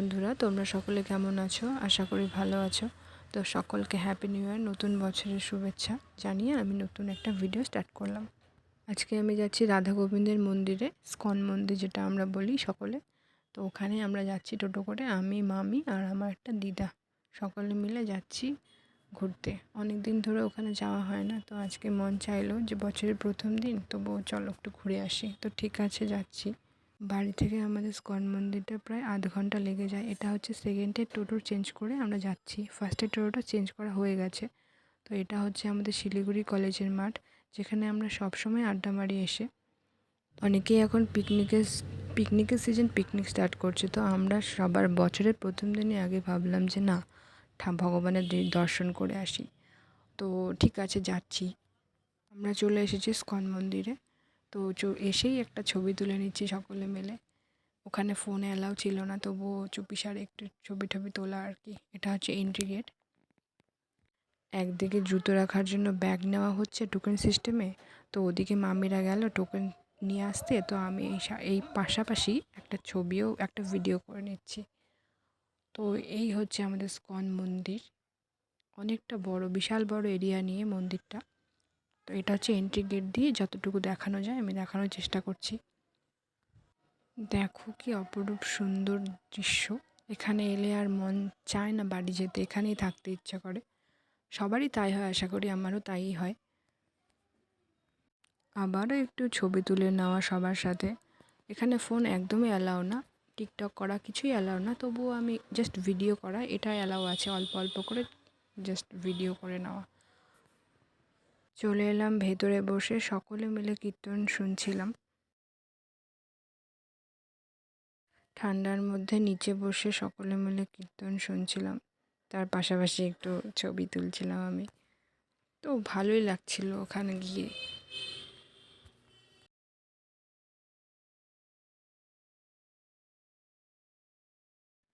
বন্ধুরা, তোমরা সকলে কেমন আছো? আশা করি ভালো আছো। তো সকলকে হ্যাপি নিউ ইয়ার, নতুন বছরের শুভেচ্ছা জানিয়ে আমি নতুন একটা ভিডিও স্টার্ট করলাম। আজকে আমি যাচ্ছি রাধা গোবিন্দের মন্দিরে, স্কন মন্দির যেটা আমরা বলি সকলে। তো ওখানে আমরা যাচ্ছি টোটো করে, আমি, মামি আর আমার একটা দিদা সকলে মিলে যাচ্ছি ঘুরতে। অনেক দিন ধরে ওখানে যাওয়া হয় না, তো আজকে মন চাইলো যে বছরের প্রথম দিন, তবুও চলো একটু ঘুরে আসি। তো ঠিক আছে, যাচ্ছি। বাড়ি থেকে আমাদের স্কন মন্দিরটা প্রায় আধ ঘন্টা লেগে যায়। এটা হচ্ছে সেকেন্ডে টোটো চেঞ্জ করে আমরা যাচ্ছি। ফার্স্টে টোটোটা চেঞ্জ করা হয়ে গেছে। তো এটা হচ্ছে আমাদের শিলিগুড়ি কলেজের মাঠ, যেখানে আমরা সবসময় আড্ডা মারি এসে। অনেকেই এখন পিকনিকের সিজন, পিকনিক স্টার্ট করছে। তো আমরা সবার বছরের প্রথম দিনে আগে ভাবলাম যে না, ভগবানের দর্শন করে আসি। তো ঠিক আছে, যাচ্ছি। আমরা চলে এসেছি স্কন মন্দিরে। তো এসেই একটা ছবি তুলে নিচ্ছি সকলে মিলে। ওখানে ফোন অ্যালাউ ছিল না, তবুও চুপিসারে একটু ছবি টবি তোলা আর কি। এটা হচ্ছে এন্ট্রি গেট। একদিকে জুতো রাখার জন্য ব্যাগ নেওয়া হচ্ছে টোকেন সিস্টেমে। তো ওদিকে মামিরা গেল টোকেন নিয়ে আসতে। তো আমি এই পাশাপাশি একটা ছবিও, একটা ভিডিও করে নিচ্ছি। তো এই হচ্ছে আমাদের স্কন মন্দির। অনেকটা বড়, বিশাল বড় এরিয়া নিয়ে মন্দিরটা। তো এটা হচ্ছে এন্ট্রি গেট দিয়ে যতটুকু দেখানো যায় আমি দেখানোর চেষ্টা করছি। দেখো কি অপরূপ সুন্দর দৃশ্য। এখানে এলে আর মন চায় না বাড়ি যেতে, এখানেই থাকতে ইচ্ছা করে। সবারই তাই হয়, আশা করি আমারও তাই হয়। আবারও একটু ছবি তুলে নেওয়া সবার সাথে। এখানে ফোন একদমই অ্যালাউ না, টিকটক করা কিছুই অ্যালাউ না, তবুও আমি জাস্ট ভিডিও করা এটা অ্যালাউ আছে, অল্প অল্প করে জাস্ট ভিডিও করে নেওয়া। চলে এলাম ভেতরে, বসে সকলে মিলে কীর্তন শুনছিলাম। ঠান্ডার মধ্যে নিচে বসে সকলে মিলে কীর্তন শুনছিলাম, তার পাশাপাশি একটু ছবি তুলছিলাম আমি। তো ভালোই লাগছিল ওখানে গিয়ে।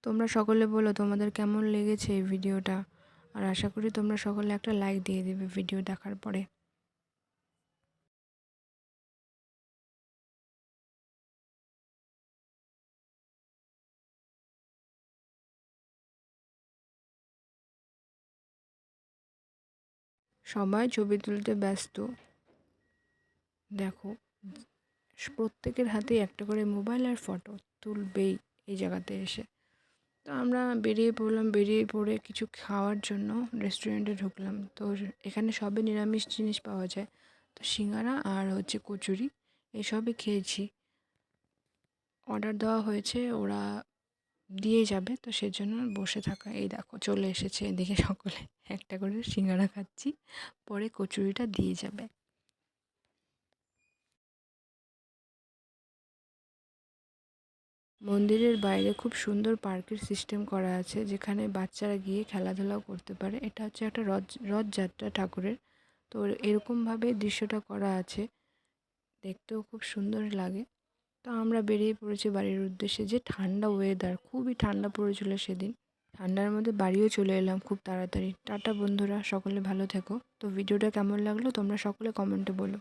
তোমরা সকলে বলো তোমাদের কেমন লেগেছে এই ভিডিওটা, আর আশা করি তোমরা সকলে একটা লাইক দিয়ে দেবে ভিডিও দেখার পরে। সবাই ছবি তুলতে ব্যস্ত। দেখো, প্রত্যেকের হাতেই একটা করে মোবাইল আর ফটো তুলবেই এই জায়গাতে এসে। তো আমরা বেরিয়ে পড়লাম, বেরিয়ে পড়ে কিছু খাওয়ার জন্য রেস্টুরেন্টে ঢুকলাম। তো এখানে সবই নিরামিষ জিনিস পাওয়া যায়। তো সিঙ্গারা আর হচ্ছে কচুরি এসবই খেয়েছি। অর্ডার দেওয়া হয়েছে, ওরা দিয়ে যাবে, তো সেজন্য বসে থাকা। এই দেখো চলে এসেছে এদিকে সকলে, একটা করে সিঙ্গারা খাচ্ছি, পরে কচুরিটা দিয়ে যাবে। মন্দিরের বাইরে খুব সুন্দর পার্কের সিস্টেম করা আছে, যেখানে বাচ্চারা গিয়ে খেলাধুলাও করতে পারে। এটা হচ্ছে একটা রথযাত্রা ঠাকুরের। তো এরকমভাবে দৃশ্যটা করা আছে, দেখতেও খুব সুন্দর লাগে। তো আমরা বেরিয়ে পড়েছি বাড়ির উদ্দেশ্যে। যে ঠান্ডা ওয়েদার, খুবই ঠান্ডা পড়েছিল সেদিন। ঠান্ডার মধ্যে বাড়িও চলে এলাম খুব তাড়াতাড়ি। টাটা বন্ধুরা, সকলে ভালো থেকো। তো ভিডিওটা কেমন লাগলো তোমরা সকলে কমেন্টে বলো।